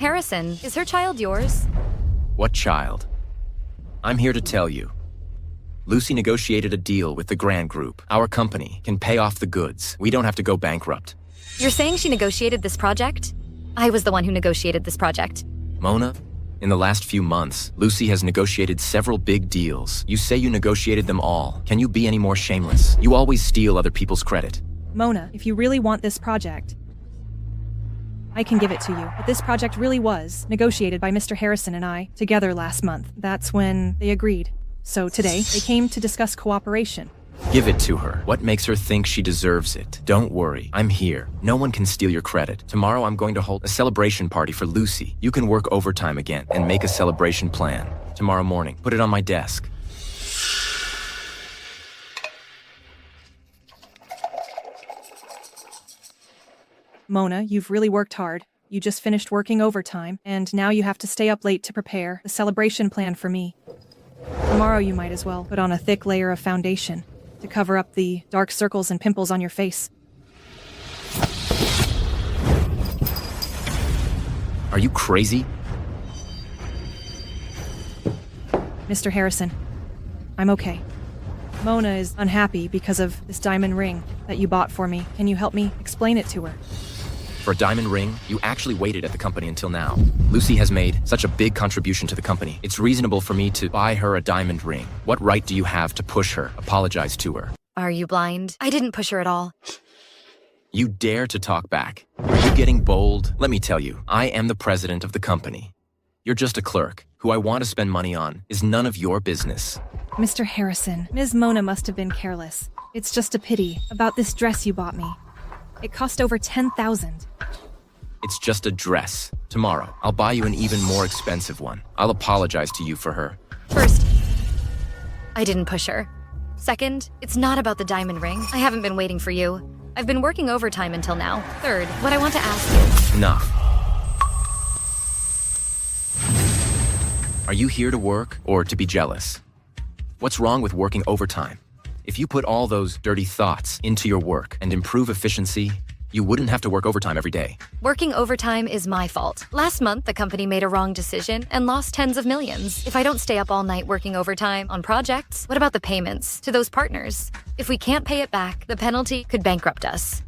Harrison, is her child yours? What child? I'm here to tell you. Lucy negotiated a deal with the Grand Group. Our company can pay off the goods. We don't have to go bankrupt. You're saying she negotiated this project? I was the one who negotiated this project. Mona, in the last few months, Lucy has negotiated several big deals. You say you negotiated them all. Can you be any more shameless? You always steal other people's credit. Mona, if you really want this project, I can give it to you. But this project really was negotiated by Mr. Harrison and I together last month. That's when they agreed. So today, they came to discuss cooperation. Give it to her. What makes her think she deserves it? Don't worry, I'm here. No one can steal your credit. Tomorrow I'm going to hold a celebration party for Lucy. You can work overtime again and make a celebration plan. Tomorrow morning, put it on my desk. Mona, you've really worked hard. You just finished working overtime, and now you have to stay up late to prepare the celebration plan for me. Tomorrow you might as well put on a thick layer of foundation to cover up the dark circles and pimples on your face. Are you crazy? Mr. Harrison, I'm okay. Mona is unhappy because of this diamond ring that you bought for me. Can you help me explain it to her? For a diamond ring, you actually waited at the company until now. Lucy has made such a big contribution to the company. It's reasonable for me to buy her a diamond ring. What right do you have to push her? Apologize to her. Are you blind? I didn't push her at all. You dare to talk back? Are you getting bold? Let me tell you, I am the president of the company. You're just a clerk. Who I want to spend money on is none of your business. Mr. Harrison, Ms. Mona must have been careless. It's just a pity about this dress you bought me. It cost over $10,000. It's just a dress. Tomorrow, I'll buy you an even more expensive one. I'll apologize to you for her. First, I didn't push her. Second, it's not about the diamond ring. I haven't been waiting for you. I've been working overtime until now. Third, what I want to ask is... Enough. Are you here to work or to be jealous? What's wrong with working overtime? If you put all those dirty thoughts into your work and improve efficiency, you wouldn't have to work overtime every day. Working overtime is my fault. Last month, the company made a wrong decision and lost tens of millions. If I don't stay up all night working overtime on projects, what about the payments to those partners? If we can't pay it back, the penalty could bankrupt us.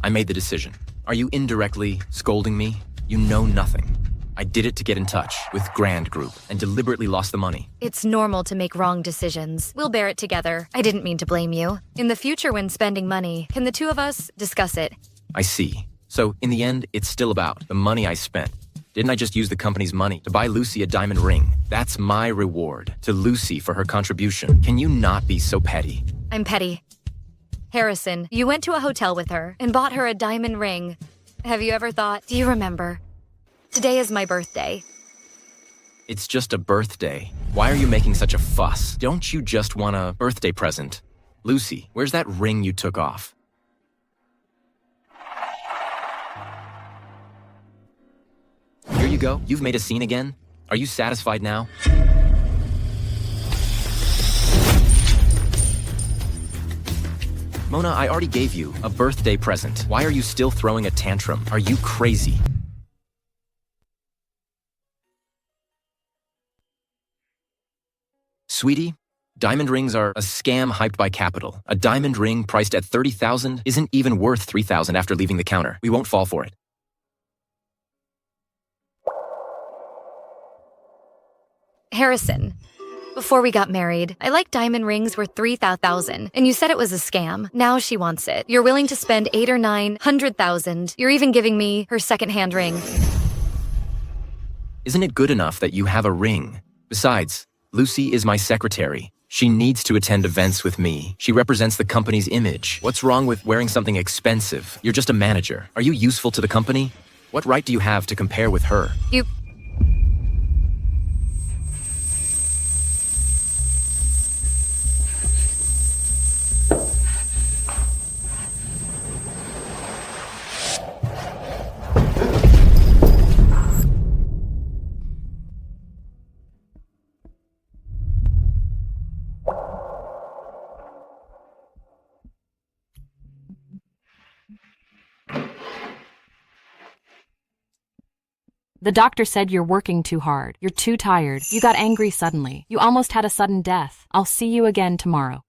I made the decision. Are you indirectly scolding me? You know nothing. I did it to get in touch with Grand Group and deliberately lost the money. It's normal to make wrong decisions. We'll bear it together. I didn't mean to blame you. In the future when spending money, can the two of us discuss it? I see. So, in the end, it's still about the money I spent. Didn't I just use the company's money to buy Lucy a diamond ring? That's my reward to Lucy for her contribution. Can you not be so petty? I'm petty. Harrison, you went to a hotel with her and bought her a diamond ring. Have you ever thought, do you remember? Today is my birthday. It's just a birthday. Why are you making such a fuss? Don't you just want a birthday present? Lucy, where's that ring you took off? Here you go. You've made a scene again. Are you satisfied now? Mona, I already gave you a birthday present. Why are you still throwing a tantrum? Are you crazy? Sweetie, diamond rings are a scam hyped by capital. A diamond ring priced at $30,000 isn't even worth $3,000 after leaving the counter. We won't fall for it. Harrison, before we got married, I liked diamond rings worth $3,000, and you said it was a scam. Now she wants it. You're willing to spend $800,000 or $900,000. You're even giving me her second-hand ring. Isn't it good enough that you have a ring? Besides, Lucy is my secretary. She needs to attend events with me. She represents the company's image. What's wrong with wearing something expensive? You're just a manager. Are you useful to the company? What right do you have to compare with her? You... The doctor said you're working too hard. You're too tired. You got angry suddenly. You almost had a sudden death. I'll see you again tomorrow.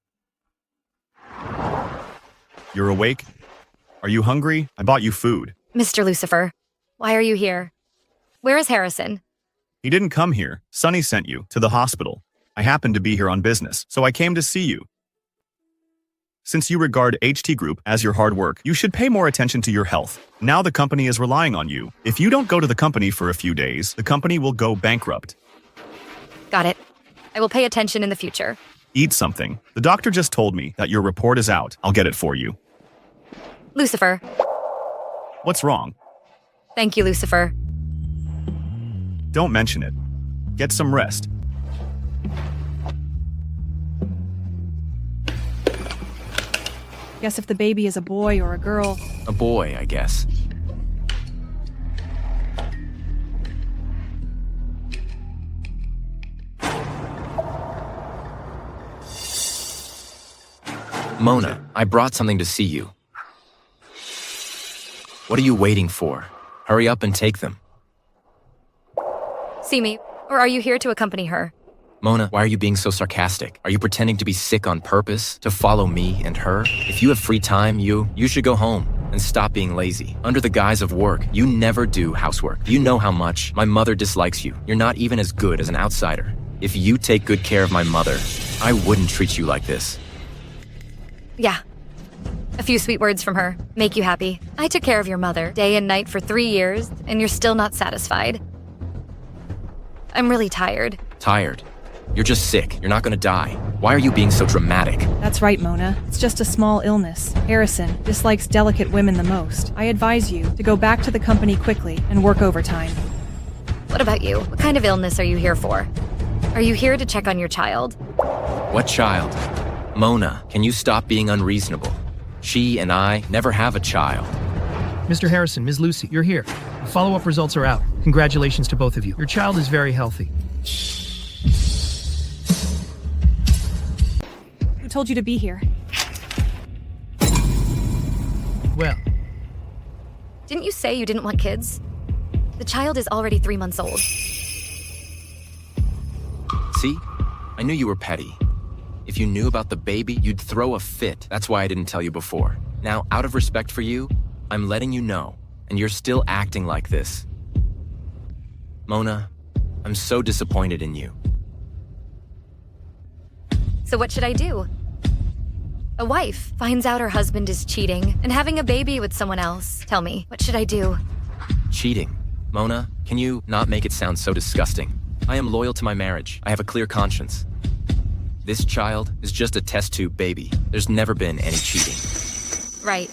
You're awake? Are you hungry? I bought you food. Mr. Lucifer, why are you here? Where is Harrison? He didn't come here. Sonny sent you to the hospital. I happened to be here on business, so I came to see you. Since you regard HT Group as your hard work, you should pay more attention to your health. Now the company is relying on you. If you don't go to the company for a few days, the company will go bankrupt. Got it. I will pay attention in the future. Eat something. The doctor just told me that your report is out. I'll get it for you. Lucifer. What's wrong? Thank you, Lucifer. Don't mention it. Get some rest. Guess if the baby is a boy or a girl. A boy, I guess. Mona, I brought something to see you. What are you waiting for? Hurry up and take them. See me, or are you here to accompany her? Mona, why are you being so sarcastic? Are you pretending to be sick on purpose? To follow me and her? If you have free time, you should go home and stop being lazy. Under the guise of work, you never do housework. You know how much my mother dislikes you. You're not even as good as an outsider. If you take good care of my mother, I wouldn't treat you like this. Yeah. A few sweet words from her. Make you happy. I took care of your mother day and night for 3 years, and you're still not satisfied. I'm really tired. Tired? You're just sick. You're not gonna die. Why are you being so dramatic? That's right, Mona. It's just a small illness. Harrison dislikes delicate women the most. I advise you to go back to the company quickly and work overtime. What about you? What kind of illness are you here for? Are you here to check on your child? What child? Mona, can you stop being unreasonable? She and I never have a child. Mr. Harrison, Ms. Lucy, you're here. The follow-up results are out. Congratulations to both of you. Your child is very healthy. Who told you to be here? Well, Didn't you say you didn't want kids? The child is already 3 months old. See? I knew you were petty. If you knew about the baby, you'd throw a fit. That's why I didn't tell you before. Now, out of respect for you, I'm letting you know, and you're still acting like this. Mona, I'm so disappointed in you. So what should I do? A wife finds out her husband is cheating and having a baby with someone else. Tell me, what should I do? Cheating. Mona, can you not make it sound so disgusting? I am loyal to my marriage. I have a clear conscience. This child is just a test tube baby. There's never been any cheating. Right.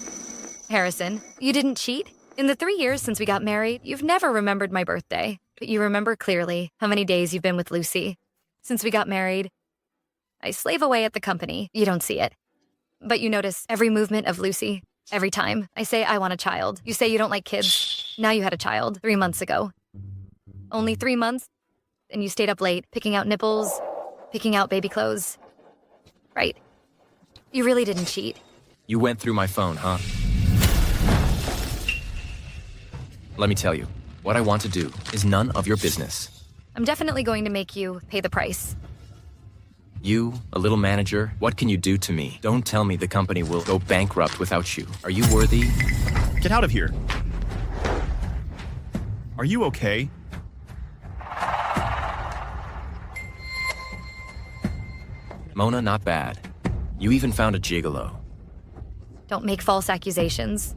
Harrison, you didn't cheat? In the 3 years since we got married, you've never remembered my birthday. But you remember clearly how many days you've been with Lucy. Since we got married, I slave away at the company. You don't see it. But you notice every movement of Lucy. Every time I say I want a child, you say you don't like kids. Now you had a child 3 months ago. Only 3 months? And you stayed up late, picking out nipples, picking out baby clothes. Right. You really didn't cheat. You went through my phone, huh? Let me tell you, what I want to do is none of your business. I'm definitely going to make you pay the price. You, a little manager, what can you do to me? Don't tell me the company will go bankrupt without you. Are you worthy? Get out of here. Are you okay? Mona, not bad. You even found a gigolo. Don't make false accusations.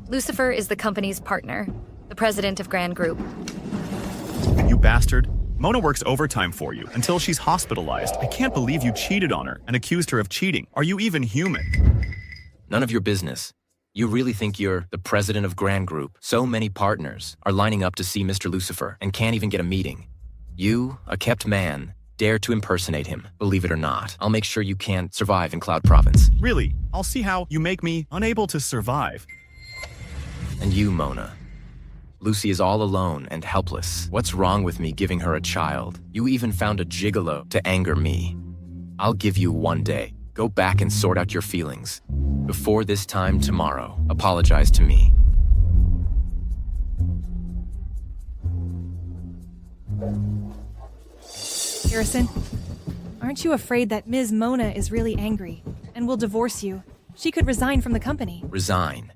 Lucifer is the company's partner, the president of Grand Group. You bastard. Mona works overtime for you until she's hospitalized. I can't believe you cheated on her and accused her of cheating. Are you even human? None of your business. You really think you're the president of Grand Group? So many partners are lining up to see Mr. Lucifer and can't even get a meeting. You, a kept man, dare to impersonate him. Believe it or not, I'll make sure you can't survive in Cloud Province. Really? I'll see how you make me unable to survive. And you, Mona. Lucy is all alone and helpless. What's wrong with me giving her a child? You even found a gigolo to anger me. I'll give you 1 day. Go back and sort out your feelings. Before this time tomorrow, apologize to me. Harrison, aren't you afraid that Ms. Mona is really angry and will divorce you? She could resign from the company. Resign.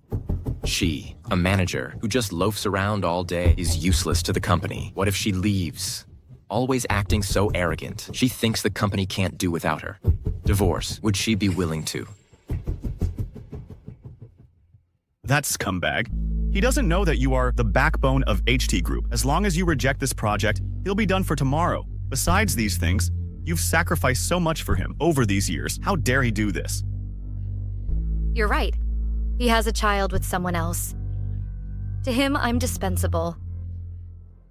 She, a manager who just loafs around all day, is useless to the company. What if she leaves? Always acting so arrogant, she thinks the company can't do without her. Divorce, would she be willing to? That scumbag. He doesn't know that you are the backbone of HT Group. As long as you reject this project, he'll be done for tomorrow. Besides these things, you've sacrificed so much for him over these years. How dare he do this? You're right. He has a child with someone else. To him, I'm dispensable.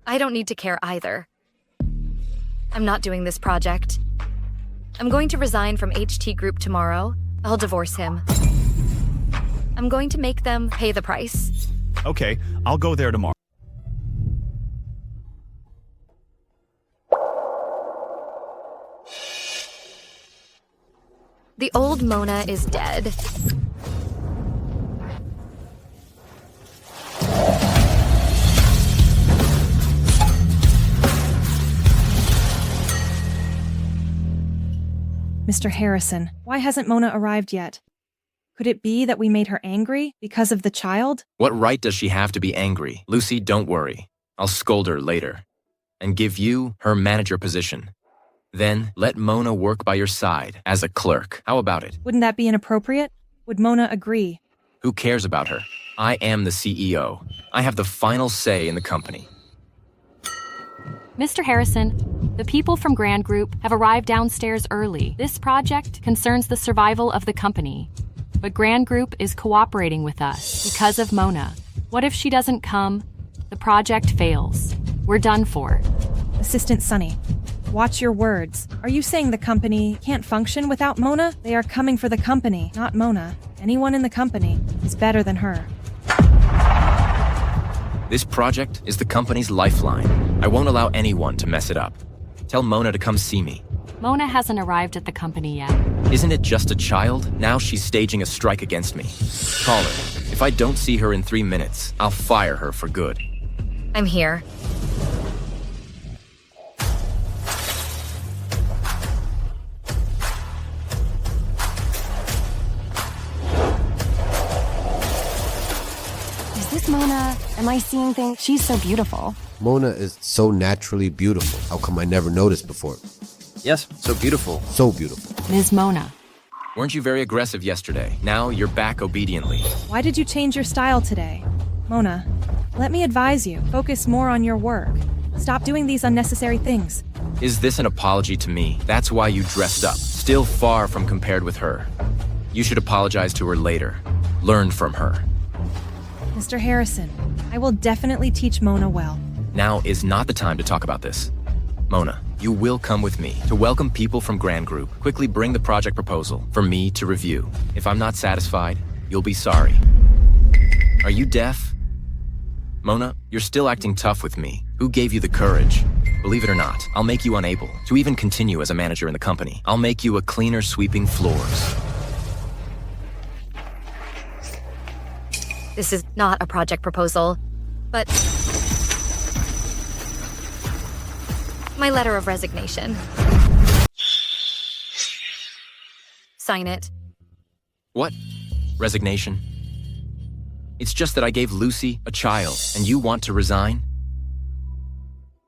I don't need to care either. I'm not doing this project. I'm going to resign from HT Group tomorrow. I'll divorce him. I'm going to make them pay the price. Okay, I'll go there tomorrow. The old Mona is dead. Mr. Harrison, why hasn't Mona arrived yet? Could it be that we made her angry because of the child? What right does she have to be angry? Lucy, don't worry. I'll scold her later. And give you her manager position. Then let Mona work by your side as a clerk. How about it? Wouldn't that be inappropriate? Would Mona agree? Who cares about her? I am the CEO. I have the final say in the company. Mr. Harrison, the people from Grand Group have arrived downstairs early. This project concerns the survival of the company. But Grand Group is cooperating with us because of Mona. What if she doesn't come? The project fails. We're done for. Assistant Sunny, watch your words. Are you saying the company can't function without Mona? They are coming for the company, not Mona. Anyone in the company is better than her. This project is the company's lifeline. I won't allow anyone to mess it up. Tell Mona to come see me. Mona hasn't arrived at the company yet. Isn't it just a child? Now she's staging a strike against me. Call her. If I don't see her in 3 minutes, I'll fire her for good. I'm here. Is this Mona? Am I seeing things? She's so beautiful. Mona is so naturally beautiful. How come I never noticed before? Yes, so beautiful. So beautiful. Ms. Mona. Weren't you very aggressive yesterday? Now you're back obediently. Why did you change your style today? Mona, let me advise you. Focus more on your work. Stop doing these unnecessary things. Is this an apology to me? That's why you dressed up. Still far from compared with her. You should apologize to her later. Learn from her. Mr. Harrison, I will definitely teach Mona well. Now is not the time to talk about this. Mona, you will come with me to welcome people from Grand Group. Quickly bring the project proposal for me to review. If I'm not satisfied, you'll be sorry. Are you deaf? Mona, you're still acting tough with me. Who gave you the courage? Believe it or not, I'll make you unable to even continue as a manager in the company. I'll make you a cleaner sweeping floors. This is not a project proposal, but my letter of resignation. Sign it. What? Resignation? It's just that I gave Lucy a child, and you want to resign?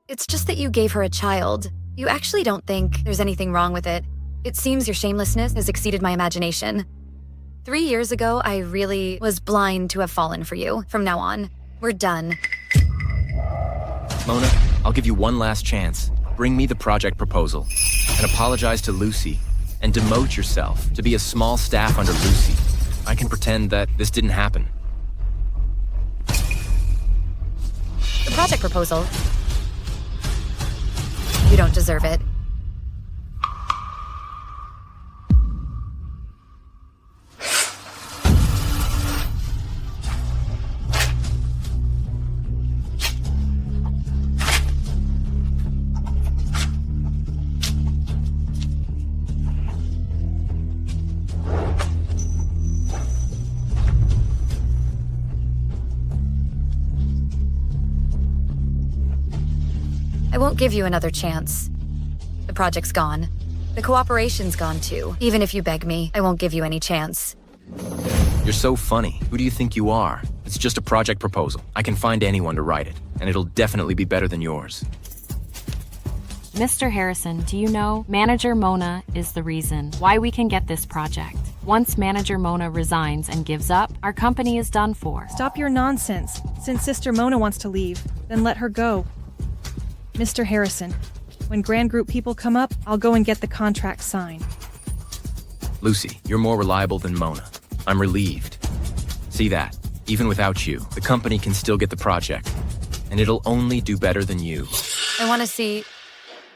It's just that you gave her a child. You actually don't think there's anything wrong with it. It seems your shamelessness has exceeded my imagination. 3 years ago, I really was blind to have fallen for you. From now on, we're done. Mona, I'll give you one last chance. Bring me the project proposal, and apologize to Lucy, and demote yourself to be a small staff under Lucy. I can pretend that this didn't happen. The project proposal. You don't deserve it. I won't give you another chance. the project's gone. The cooperation's gone too. Even if you beg me, I won't give you any chance. You're so funny. Who do you think you are? It's just a project proposal. I can find anyone to write it, and it'll definitely be better than yours. Mr. Harrison, do you know Manager Mona is the reason why we can get this project? Once Manager Mona resigns and gives up, our company is done for. Stop your nonsense. Since Sister Mona wants to leave, then let her go. Mr. Harrison, when Grand Group people come up, I'll go and get the contract signed. Lucy, you're more reliable than Mona. I'm relieved. See that? Even without you, the company can still get the project, and it'll only do better than you. I want to see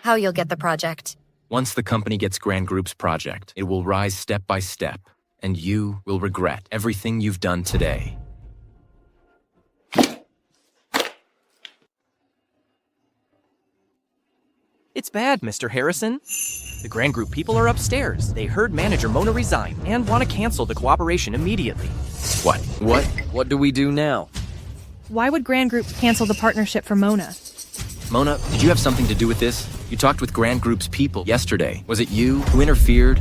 how you'll get the project. Once the company gets Grand Group's project, it will rise step by step, and you will regret everything you've done today. It's bad, Mr. Harrison. The Grand Group people are upstairs. They heard Manager Mona resign and want to cancel the cooperation immediately. What? What do we do now? Why would Grand Group cancel the partnership for Mona? Mona, did you have something to do with this? You talked with Grand Group's people yesterday. Was it you who interfered?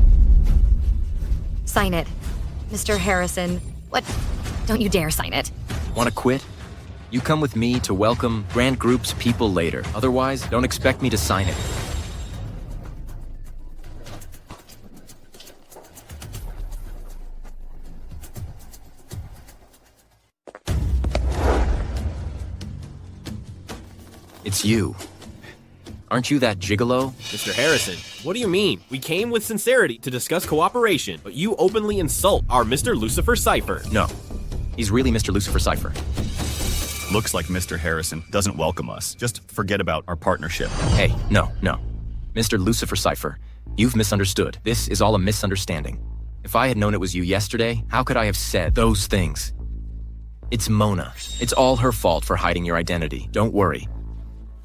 Sign it. Mr. Harrison. What? Don't you dare sign it. Want to quit? You come with me to welcome Grand Group's people later. Otherwise, don't expect me to sign it. It's you. Aren't you that gigolo? Mr. Harrison, what do you mean? We came with sincerity to discuss cooperation, but you openly insult our Mr. Lucifer Cipher. No. He's really Mr. Lucifer Cipher. Looks like Mr. Harrison doesn't welcome us. Just forget about our partnership. Hey, no. Mr. Lucifer Cipher, you've misunderstood. This is all a misunderstanding. If I had known it was you yesterday, how could I have said those things? It's Mona. It's all her fault for hiding your identity. Don't worry.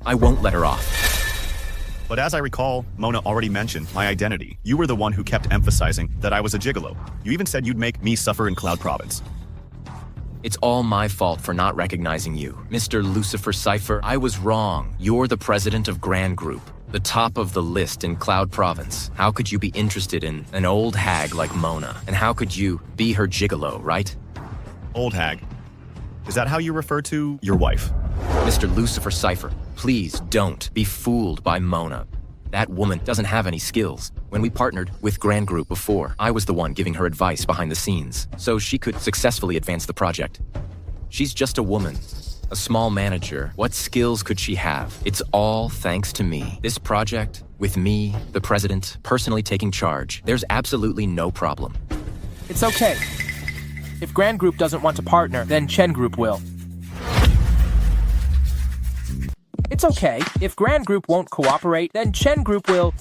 I won't let her off. But as I recall, Mona already mentioned my identity. You were the one who kept emphasizing that I was a gigolo. You even said you'd make me suffer in Cloud Province. It's all my fault for not recognizing you. Mr. Lucifer Cipher, I was wrong. You're the president of Grand Group, the top of the list in Cloud Province. How could you be interested in an old hag like Mona? And how could you be her gigolo, right? Old hag. Is that how you refer to your wife? Mr. Lucifer Cipher, please don't be fooled by Mona. That woman doesn't have any skills. When we partnered with Grand Group before, I was the one giving her advice behind the scenes, so she could successfully advance the project. She's just a woman, a small manager. What skills could she have? It's all thanks to me. This project, with me, the president, personally taking charge, there's absolutely no problem. It's okay. If Grand Group doesn't want to partner, then Chen Group will. It's okay. If Grand Group won't cooperate, then Chen Group will.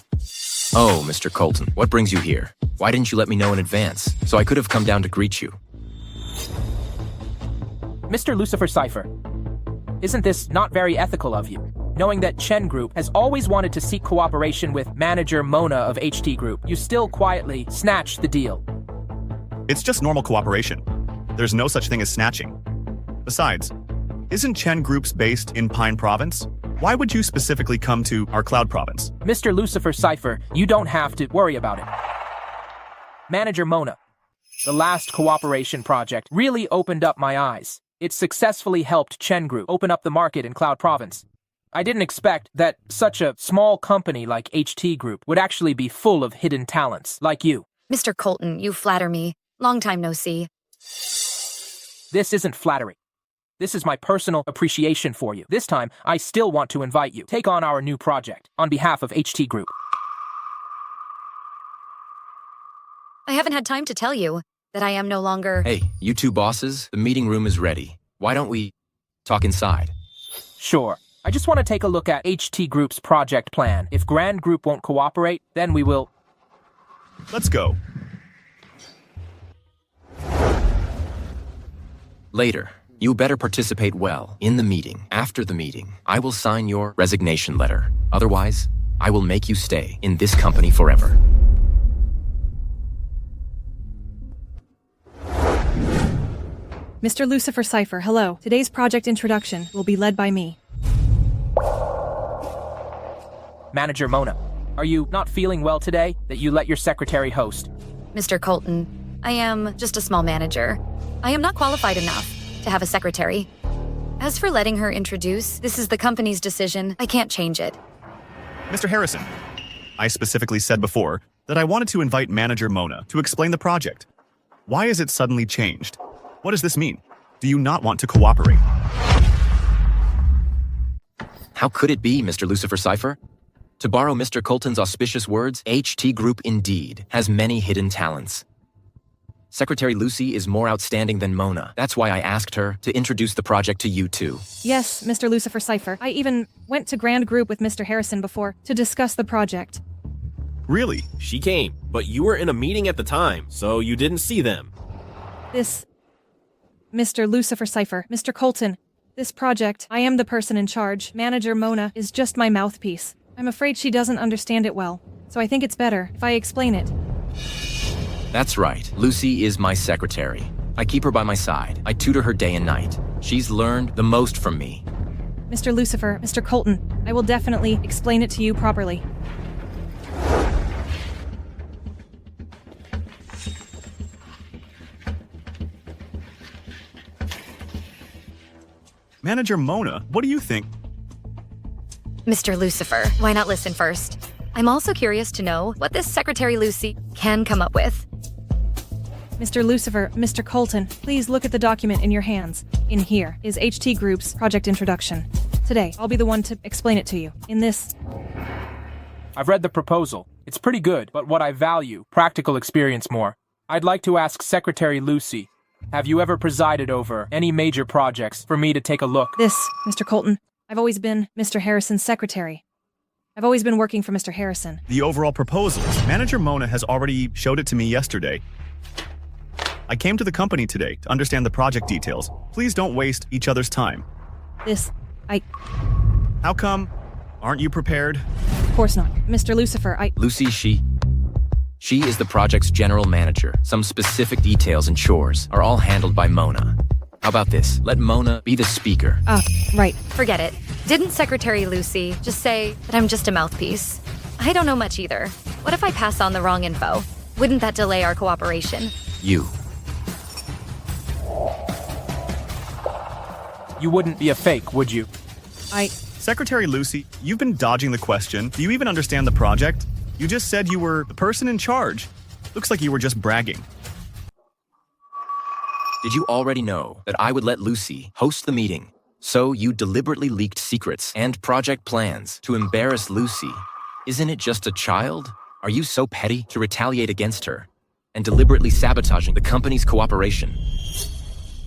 Oh, Mr. Colton, what brings you here? Why didn't you let me know in advance, so I could have come down to greet you? Mr. Lucifer Cipher, isn't this not very ethical of you? Knowing that Chen Group has always wanted to seek cooperation with Manager Mona of HT Group, you still quietly snatched the deal. It's just normal cooperation. There's no such thing as snatching. Besides, isn't Chen Group's based in Pine Province? Why would you specifically come to our Cloud Province? Mr. Lucifer Cipher, you don't have to worry about it. Manager Mona, the last cooperation project really opened up my eyes. It successfully helped Chen Group open up the market in Cloud Province. I didn't expect that such a small company like HT Group would actually be full of hidden talents like you. Mr. Colton, you flatter me. Long time no see. This isn't flattery. This is my personal appreciation for you. This time, I still want to invite you. Take on our new project on behalf of HT Group. I haven't had time to tell you that I am no longer... Hey, you two bosses, the meeting room is ready. Why don't we talk inside? Sure. I just want to take a look at HT Group's project plan. If Grand Group won't cooperate, then we will... Let's go. Later. You better participate well in the meeting. After the meeting, I will sign your resignation letter. Otherwise, I will make you stay in this company forever. Mr. Lucifer Cipher, hello. Today's project introduction will be led by me. Manager Mona, Are you not feeling well today that you let your secretary host? Mr. Colton, I am just a small manager. I am not qualified enough to have a secretary. As for letting her introduce, this is the company's decision. I can't change it. Mr. Harrison, I specifically said before that I wanted to invite manager Mona to explain the project. Why is it suddenly changed? What does this mean? Do you not want to cooperate? How could it be, Mr. Lucifer Cipher? To borrow Mr. Colton's auspicious words, HT Group indeed has many hidden talents. Secretary Lucy is more outstanding than Mona. That's why I asked her to introduce the project to you two. Yes, Mr. Lucifer Cipher. I even went to Grand Group with Mr. Harrison before to discuss the project. Really? She came, but you were in a meeting at the time, so you didn't see them. Mr. Lucifer Cipher, Mr. Colton, this project, I am the person in charge. Manager Mona is just my mouthpiece. I'm afraid she doesn't understand it well, so I think it's better if I explain it. That's right. Lucy is my secretary. I keep her by my side. I tutor her day and night. She's learned the most from me. Mr. Lucifer, Mr. Colton, I will definitely explain it to you properly. Manager Mona, what do you think? Mr. Lucifer, why not listen first? I'm also curious to know what this Secretary Lucy can come up with. Mr. Lucifer, Mr. Colton, please look at the document in your hands. In here is HT Group's project introduction. Today, I'll be the one to explain it to you. I've read the proposal. It's pretty good, but what I value, practical experience more. I'd like to ask Secretary Lucy, have you ever presided over any major projects for me to take a look? Mr. Colton, I've always been Mr. Harrison's secretary. I've always been working for Mr. Harrison. The overall proposals. Manager Mona has already showed it to me yesterday. I came to the company today to understand the project details. Please don't waste each other's time. How come? Aren't you prepared? Of course not. Mr. Lucifer, Lucy, she is the project's general manager. Some specific details and chores are all handled by Mona. How about this? Let Mona be the speaker. Right. Forget it. Didn't Secretary Lucy just say that I'm just a mouthpiece? I don't know much either. What if I pass on the wrong info? Wouldn't that delay our cooperation? You wouldn't be a fake, would you? Secretary Lucy, you've been dodging the question. Do you even understand the project? You just said you were the person in charge. Looks like you were just bragging. Did you already know that I would let Lucy host the meeting? So you deliberately leaked secrets and project plans to embarrass Lucy. Isn't it just a child? Are you so petty to retaliate against her and deliberately sabotaging the company's cooperation?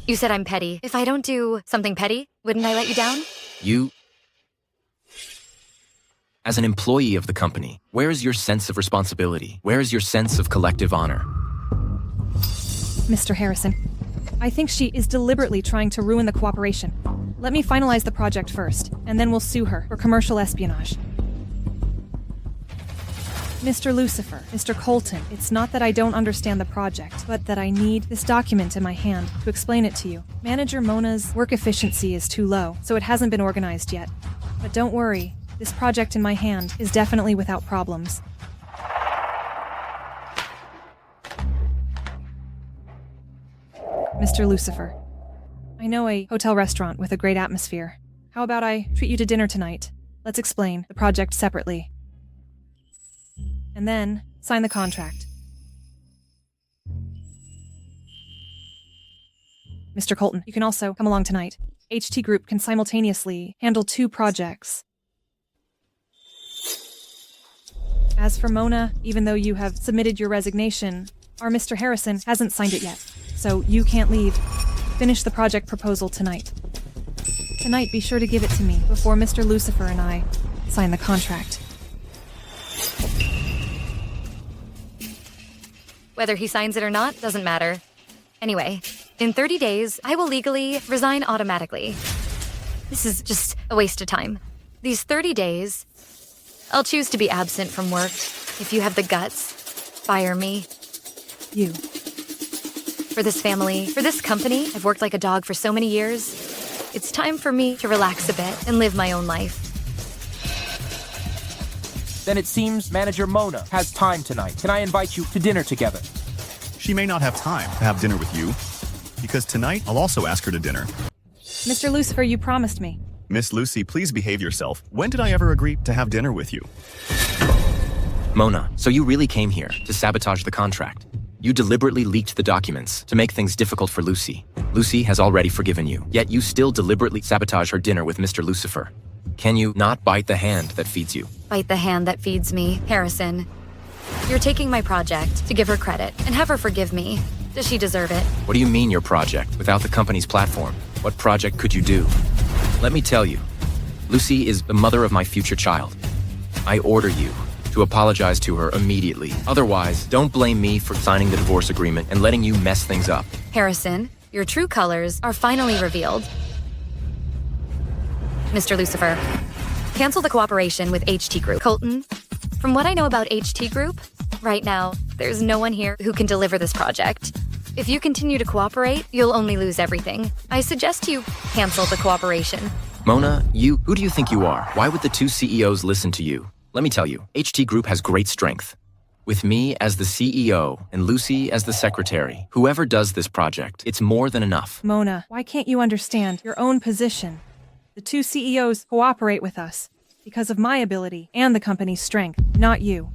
You said I'm petty. If I don't do something petty, wouldn't I let you down? As an employee of the company, where is your sense of responsibility? Where is your sense of collective honor? Mr. Harrison, I think she is deliberately trying to ruin the cooperation. Let me finalize the project first, and then we'll sue her for commercial espionage. Mr. Lucifer, Mr. Colton, it's not that I don't understand the project, but that I need this document in my hand to explain it to you. Manager Mona's work efficiency is too low, so it hasn't been organized yet. But don't worry, this project in my hand is definitely without problems. Mr. Lucifer, I know a hotel restaurant with a great atmosphere. How about I treat you to dinner tonight? Let's explain the project separately. And then sign the contract. Mr. Colton, you can also come along tonight. HT Group can simultaneously handle 2 projects. As for Mona, even though you have submitted your resignation, our Mr. Harrison hasn't signed it yet, so you can't leave. Finish the project proposal tonight. Tonight, be sure to give it to me before Mr. Lucifer and I sign the contract. Whether he signs it or not doesn't matter. Anyway, in 30 days, I will legally resign automatically. This is just a waste of time. These 30 days, I'll choose to be absent from work. If you have the guts, fire me. You. For this family, for this company, I've worked like a dog for so many years. It's time for me to relax a bit and live my own life. Then it seems Manager Mona has time tonight. Can I invite you to dinner together? She may not have time to have dinner with you, because tonight I'll also ask her to dinner. Mr. Lucifer, you promised me. Miss Lucy, please behave yourself. When did I ever agree to have dinner with you? Mona, so you really came here to sabotage the contract. You deliberately leaked the documents to make things difficult for Lucy. Lucy has already forgiven you, yet you still deliberately sabotage her dinner with Mr. Lucifer. Can you not bite the hand that feeds you? Bite the hand that feeds me, Harrison. You're taking my project to give her credit and have her forgive me. Does she deserve it? What do you mean your project without the company's platform? What project could you do? Let me tell you, Lucy is the mother of my future child. I order you to apologize to her immediately. Otherwise, don't blame me for signing the divorce agreement and letting you mess things up. Harrison, your true colors are finally revealed. Mr. Lucifer, cancel the cooperation with HT Group. Colton, from what I know about HT Group, right now, there's no one here who can deliver this project. If you continue to cooperate, you'll only lose everything. I suggest you cancel the cooperation. Mona, who do you think you are? Why would the two CEOs listen to you? Let me tell you, HT Group has great strength. With me as the CEO and Lucy as the secretary, whoever does this project, it's more than enough. Mona, why can't you understand your own position? The two CEOs cooperate with us because of my ability and the company's strength, not you.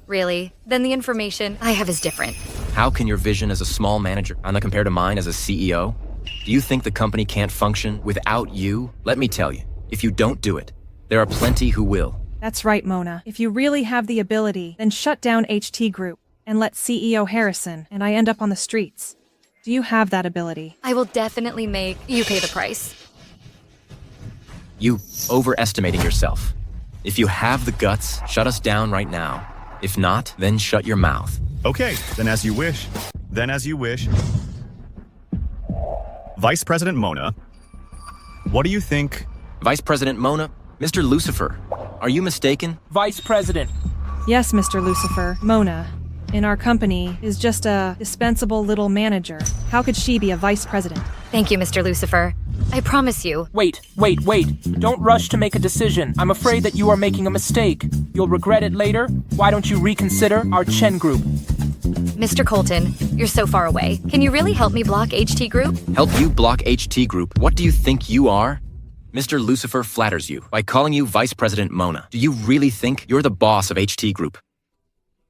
Really? Then the information I have is different. How can your vision as a small manager compare to mine as a CEO? Do you think the company can't function without you? Let me tell you, if you don't do it, there are plenty who will. That's right, Mona. If you really have the ability, then shut down HT Group and let CEO Harrison and I end up on the streets. Do you have that ability? I will definitely make you pay the price. You overestimating yourself. If you have the guts, shut us down right now. If not, then shut your mouth. Okay, then as you wish. Then as you wish. Vice President Mona, what do you think? Vice President Mona, Mr. Lucifer, are you mistaken? Vice President. Yes, Mr. Lucifer. Mona, in our company, is just a dispensable little manager. How could she be a vice president? Thank you, Mr. Lucifer. I promise you. Wait. Don't rush to make a decision. I'm afraid that you are making a mistake. You'll regret it later. Why don't you reconsider our Chen Group? Mr. Colton, you're so far away. Can you really help me block HT Group? Help you block HT Group? What do you think you are? Mr. Lucifer flatters you by calling you Vice President Mona. Do you really think you're the boss of HT Group?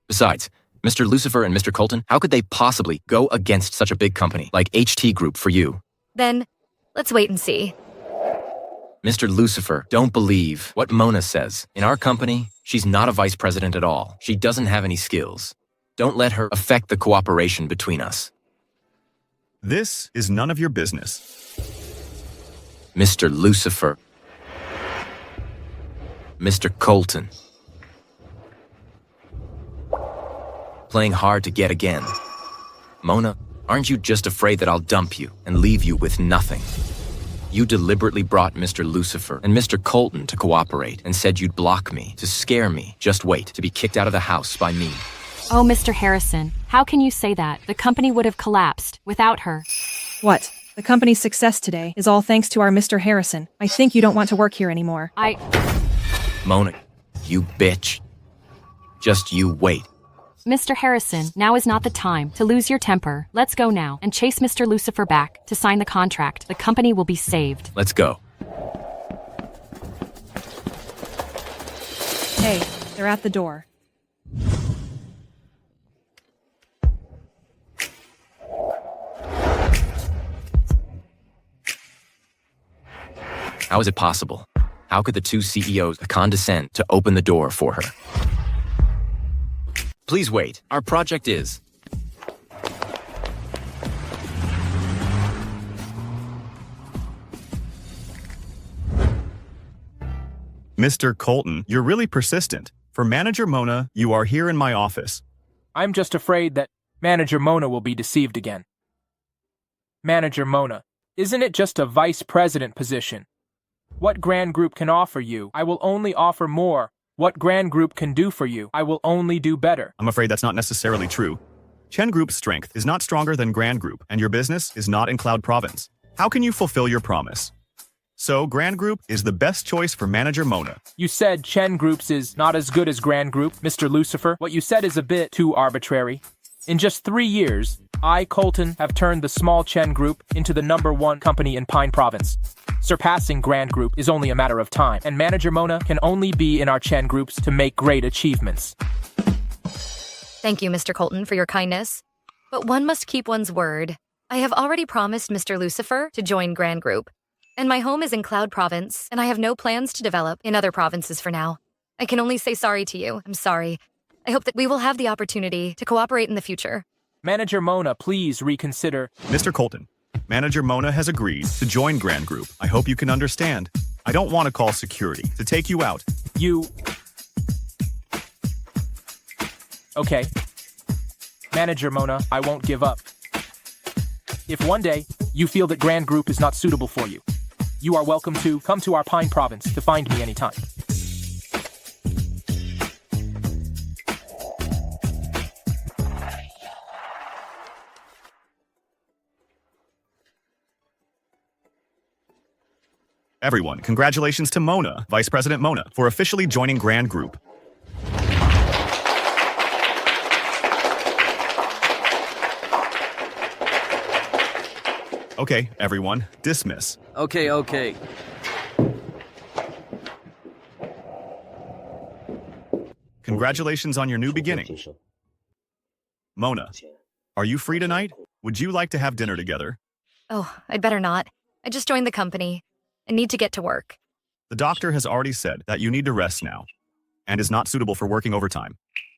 Besides, Mr. Lucifer and Mr. Colton, how could they possibly go against such a big company like HT Group for you? Then, let's wait and see. Mr. Lucifer, don't believe what Mona says. In our company, she's not a vice president at all. She doesn't have any skills. Don't let her affect the cooperation between us. This is none of your business. Mr. Lucifer. Mr. Colton. Playing hard to get again. Mona, aren't you just afraid that I'll dump you and leave you with nothing? You deliberately brought Mr. Lucifer and Mr. Colton to cooperate and said you'd block me, to scare me. Just wait to be kicked out of the house by me. Oh, Mr. Harrison, how can you say that? The company would have collapsed without her. What? The company's success today is all thanks to our Mr. Harrison. I think you don't want to work here anymore. Mona, you bitch. Just you wait. Mr. Harrison, now is not the time to lose your temper. Let's go now and chase Mr. Lucifer back to sign the contract. The company will be saved. Let's go. Hey, they're at the door. How is it possible? How could the two CEOs condescend to open the door for her? Please wait. Our project is... Mr. Colton, you're really persistent. For Manager Mona, you are here in my office. I'm just afraid that Manager Mona will be deceived again. Manager Mona, isn't it just a vice president position? What Grand Group can offer you, I will only offer more. What Grand Group can do for you, I will only do better. I'm afraid that's not necessarily true. Chen Group's strength is not stronger than Grand Group, and your business is not in Cloud Province. How can you fulfill your promise? So Grand Group is the best choice for manager Mona. You said Chen Groups is not as good as Grand Group, Mr. Lucifer. What you said is a bit too arbitrary. In just 3 years, I, Colton, have turned the small Chen Group into the #1 company in Pine Province. Surpassing Grand Group is only a matter of time, and manager Mona can only be in our Chen Groups to make great achievements. Thank you, Mr. Colton, for your kindness. But one must keep one's word. I have already promised Mr. Lucifer to join Grand Group. And my home is in Cloud Province, and I have no plans to develop in other provinces for now. I can only say sorry to you. I'm sorry. I hope that we will have the opportunity to cooperate in the future. Manager Mona, please reconsider. Mr. Colton, manager Mona has agreed to join Grand Group. I hope you can understand. I don't want to call security to take you out. Okay. Manager Mona, I won't give up. If one day you feel that Grand Group is not suitable for you, you are welcome to come to our Pine Province to find me anytime. Everyone, congratulations to Mona, Vice President Mona, for officially joining Grand Group. Okay, everyone, dismiss. Okay. Congratulations on your new beginning. Mona, are you free tonight? Would you like to have dinner together? Oh, I'd better not. I just joined the company. I need to get to work. The doctor has already said that you need to rest now, and is not suitable for working overtime.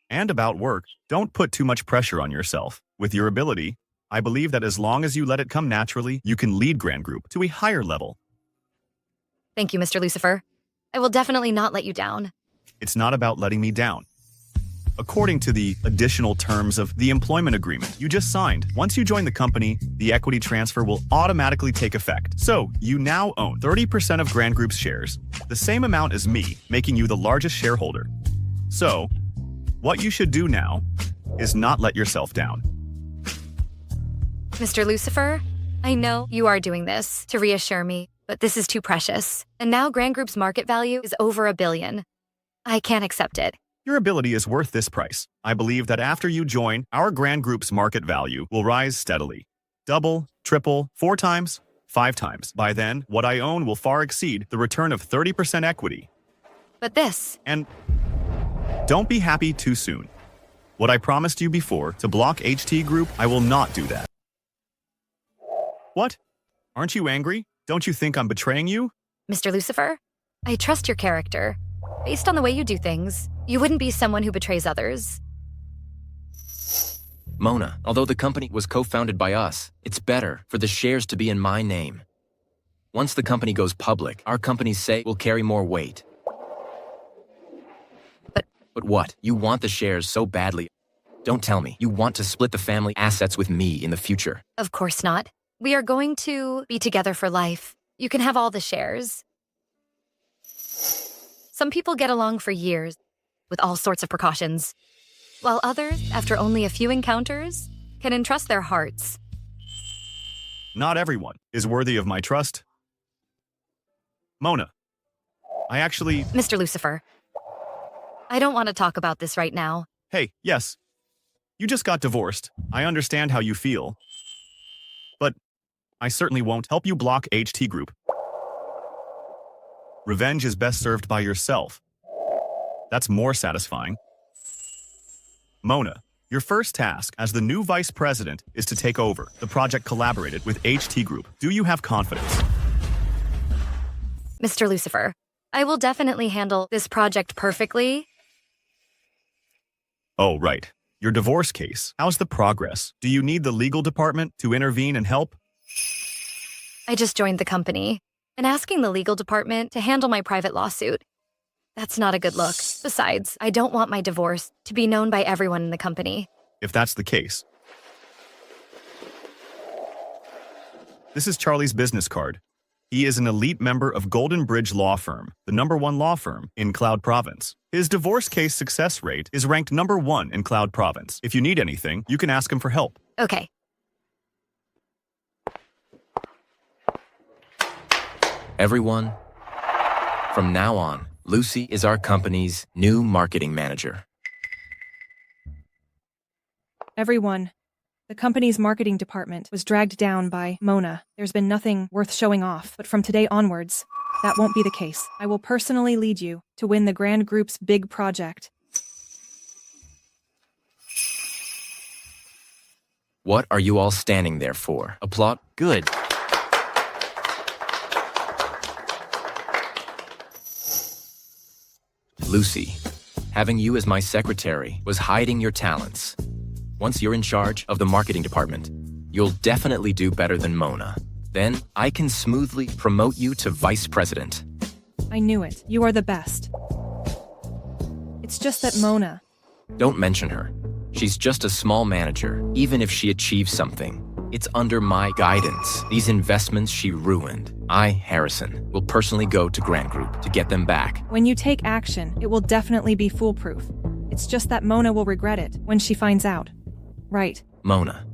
And about work, don't put too much pressure on yourself. With your ability, I believe that as long as you let it come naturally, you can lead Grand Group to a higher level. Thank you, Mr. Lucifer. I will definitely not let you down. It's not about letting me down. According to the additional terms of the employment agreement you just signed, once you join the company, the equity transfer will automatically take effect. So, you now own 30% of Grand Group's shares, the same amount as me, making you the largest shareholder. So, what you should do now is not let yourself down. Mr. Lucifer, I know you are doing this to reassure me, but this is too precious. And now Grand Group's market value is over $1 billion. I can't accept it. Your ability is worth this price. I believe that after you join, our Grand Group's market value will rise steadily. Double, triple, 4 times, 5 times. By then, what I own will far exceed the return of 30% equity. But this... And don't be happy too soon. What I promised you before to block HT Group, I will not do that. What? Aren't you angry? Don't you think I'm betraying you? Mr. Lucifer, I trust your character. Based on the way you do things, you wouldn't be someone who betrays others. Mona, although the company was co-founded by us, it's better for the shares to be in my name. Once the company goes public, our company's say will carry more weight. But what? You want the shares so badly. Don't tell me you want to split the family assets with me in the future. Of course not. We are going to be together for life. You can have all the shares. Some people get along for years with all sorts of precautions, while others, after only a few encounters, can entrust their hearts. Not everyone is worthy of my trust. Mona, I actually... Mr. Lucifer, I don't want to talk about this right now. Hey, yes. You just got divorced. I understand how you feel. But I certainly won't help you block HT Group. Revenge is best served by yourself. That's more satisfying. Mona, your first task as the new vice president is to take over. The project collaborated with HT Group. Do you have confidence? Mr. Lucifer, I will definitely handle this project perfectly. Oh, right. Your divorce case. How's the progress? Do you need the legal department to intervene and help? I just joined the company, and asking the legal department to handle my private lawsuit. That's not a good look. Besides, I don't want my divorce to be known by everyone in the company. If that's the case. This is Charlie's business card. He is an elite member of Golden Bridge Law Firm, the #1 law firm in Cloud Province. His divorce case success rate is ranked #1 in Cloud Province. If you need anything, you can ask him for help. Okay. Everyone, from now on, Lucy is our company's new marketing manager. Everyone, the company's marketing department was dragged down by Mona. There's been nothing worth showing off, but from today onwards, that won't be the case. I will personally lead you to win the Grand Group's big project. What are you all standing there for? Applaud? Good. Lucy, having you as my secretary was hiding your talents. Once you're in charge of the marketing department, you'll definitely do better than Mona. Then I can smoothly promote you to vice president. I knew it. You are the best. It's just that Mona... Don't mention her. She's just a small manager. Even if she achieves something, it's under my guidance. These investments she ruined. I, Harrison, will personally go to Grand Group to get them back. When you take action, it will definitely be foolproof. It's just that Mona will regret it when she finds out. Right. Mona.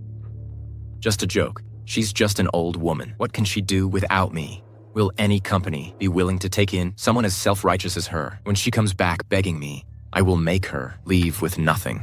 Just a joke. She's just an old woman. What can she do without me? Will any company be willing to take in someone as self-righteous as her? When she comes back begging me, I will make her leave with nothing.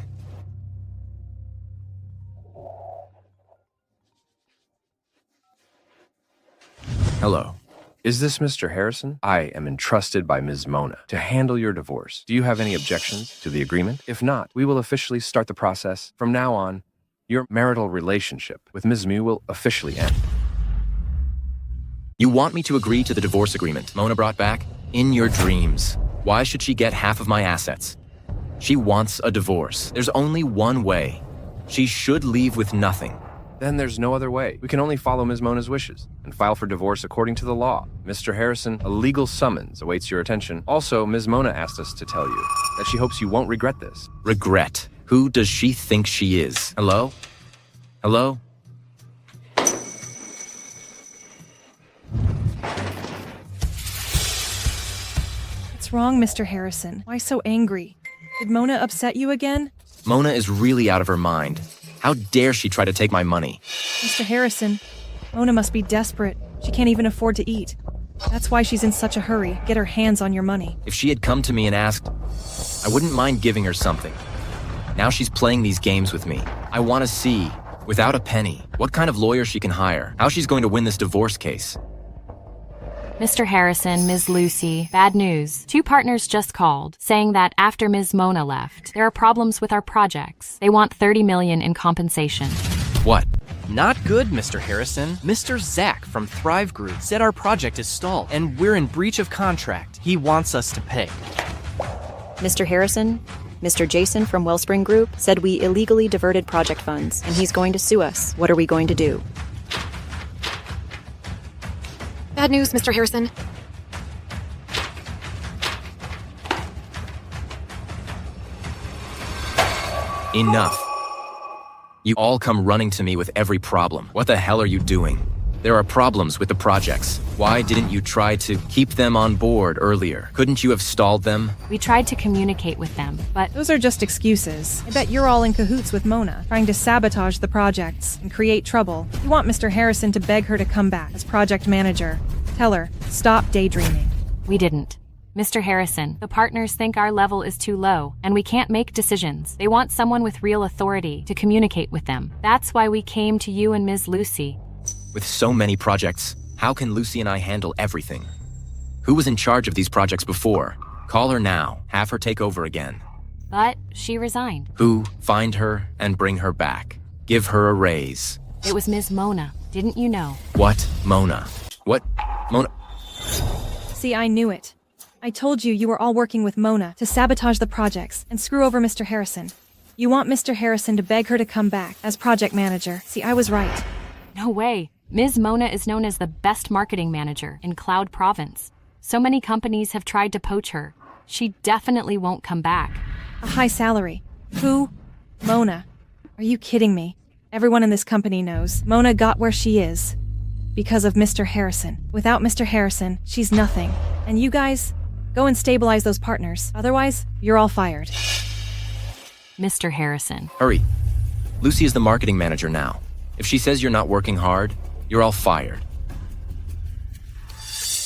Hello. Is this Mr. Harrison? I am entrusted by Ms. Mona to handle your divorce. Do you have any objections to the agreement? If not, we will officially start the process. From now on, your marital relationship with Ms. Mew will officially end. You want me to agree to the divorce agreement Mona brought back? In your dreams. Why should she get half of my assets? She wants a divorce. There's only one way. She should leave with nothing. Then there's no other way. We can only follow Ms. Mona's wishes and file for divorce according to the law. Mr. Harrison, a legal summons awaits your attention. Also, Ms. Mona asked us to tell you that she hopes you won't regret this. Regret? Who does she think she is? Hello? Hello? What's wrong, Mr. Harrison? Why so angry? Did Mona upset you again? Mona is really out of her mind. How dare she try to take my money? Mr. Harrison, Mona must be desperate. She can't even afford to eat. That's why she's in such a hurry. Get her hands on your money. If she had come to me and asked, I wouldn't mind giving her something. Now she's playing these games with me. I want to see, without a penny, what kind of lawyer she can hire, how she's going to win this divorce case. Mr. Harrison, Ms. Lucy, bad news. 2 partners just called, saying that after Ms. Mona left, there are problems with our projects. They want $30 million in compensation. What? Not good, Mr. Harrison. Mr. Zach from Thrive Group said our project is stalled, and we're in breach of contract. He wants us to pay. Mr. Harrison, Mr. Jason from Wellspring Group said we illegally diverted project funds, and he's going to sue us. What are we going to do? Bad news, Mr. Harrison. Enough. You all come running to me with every problem. What the hell are you doing? There are problems with the projects. Why didn't you try to keep them on board earlier? Couldn't you have stalled them? We tried to communicate with them, but... Those are just excuses. I bet you're all in cahoots with Mona, trying to sabotage the projects and create trouble. You want Mr. Harrison to beg her to come back as project manager. Tell her, stop daydreaming. We didn't. Mr. Harrison, the partners think our level is too low, and we can't make decisions. They want someone with real authority to communicate with them. That's why we came to you and Ms. Lucy. With so many projects, how can Lucy and I handle everything? Who was in charge of these projects before? Call her now. Have her take over again. But she resigned. Who? Find her and bring her back. Give her a raise. It was Ms. Mona. Didn't you know? What? Mona? What? Mona? See, I knew it. I told you you were all working with Mona to sabotage the projects and screw over Mr. Harrison. You want Mr. Harrison to beg her to come back as project manager. See, I was right. No way. Ms. Mona is known as the best marketing manager in Cloud Province. So many companies have tried to poach her. She definitely won't come back. A high salary. Who? Mona. Are you kidding me? Everyone in this company knows Mona got where she is because of Mr. Harrison. Without Mr. Harrison, she's nothing. And you guys, go and stabilize those partners. Otherwise, you're all fired. Mr. Harrison. Hurry. Lucy is the marketing manager now. If she says you're not working hard, you're all fired.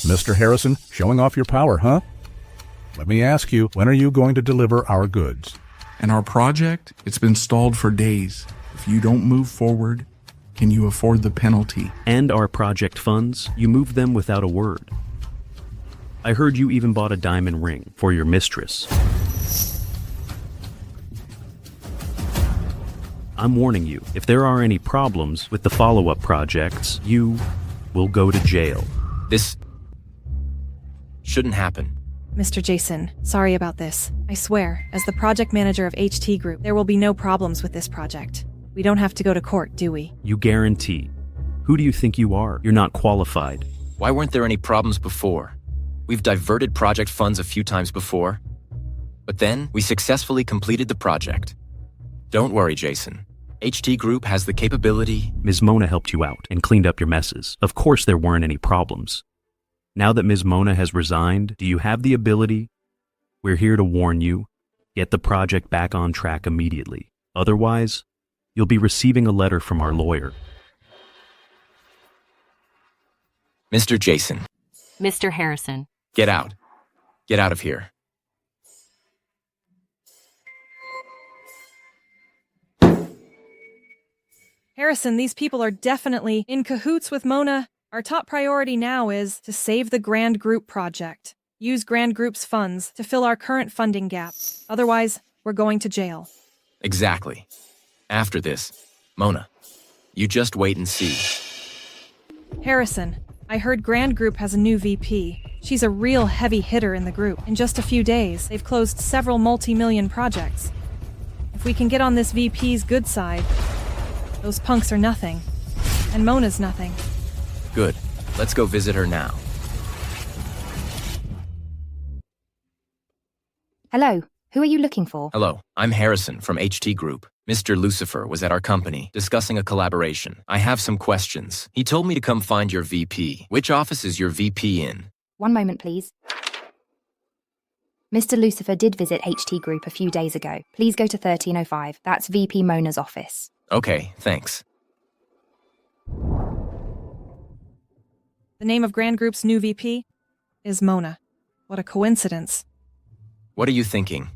Mr. Harrison, showing off your power, huh? Let me ask you, when are you going to deliver our goods? And our project, it's been stalled for days. If you don't move forward, can you afford the penalty? And our project funds, you moved them without a word. I heard you even bought a diamond ring for your mistress. I'm warning you, if there are any problems with the follow-up projects, you will go to jail. This shouldn't happen. Mr. Jason, sorry about this. I swear, as the project manager of HT Group, there will be no problems with this project. We don't have to go to court, do we? You guarantee. Who do you think you are? You're not qualified. Why weren't there any problems before? We've diverted project funds a few times before. But then, we successfully completed the project. Don't worry, Jason. HT Group has the capability. Ms. Mona helped you out and cleaned up your messes. Of course there weren't any problems. Now that Ms. Mona has resigned, do you have the ability? We're here to warn you. Get the project back on track immediately. Otherwise, you'll be receiving a letter from our lawyer. Mr. Jason. Mr. Harrison. Get out. Get out of here. Harrison, these people are definitely in cahoots with Mona. Our top priority now is to save the Grand Group project. Use Grand Group's funds to fill our current funding gap. Otherwise, we're going to jail. Exactly. After this, Mona, you just wait and see. Harrison, I heard Grand Group has a new VP. She's a real heavy hitter in the group. In just a few days, they've closed several multi-million projects. If we can get on this VP's good side, those punks are nothing. And Mona's nothing. Good. Let's go visit her now. Hello. Who are you looking for? Hello. I'm Harrison from HT Group. Mr. Lucifer was at our company discussing a collaboration. I have some questions. He told me to come find your VP. Which office is your VP in? One moment, please. Mr. Lucifer did visit HT Group a few days ago. Please go to 1305. That's VP Mona's office. Okay, thanks. The name of Grand Group's new VP is Mona. What a coincidence. What are you thinking?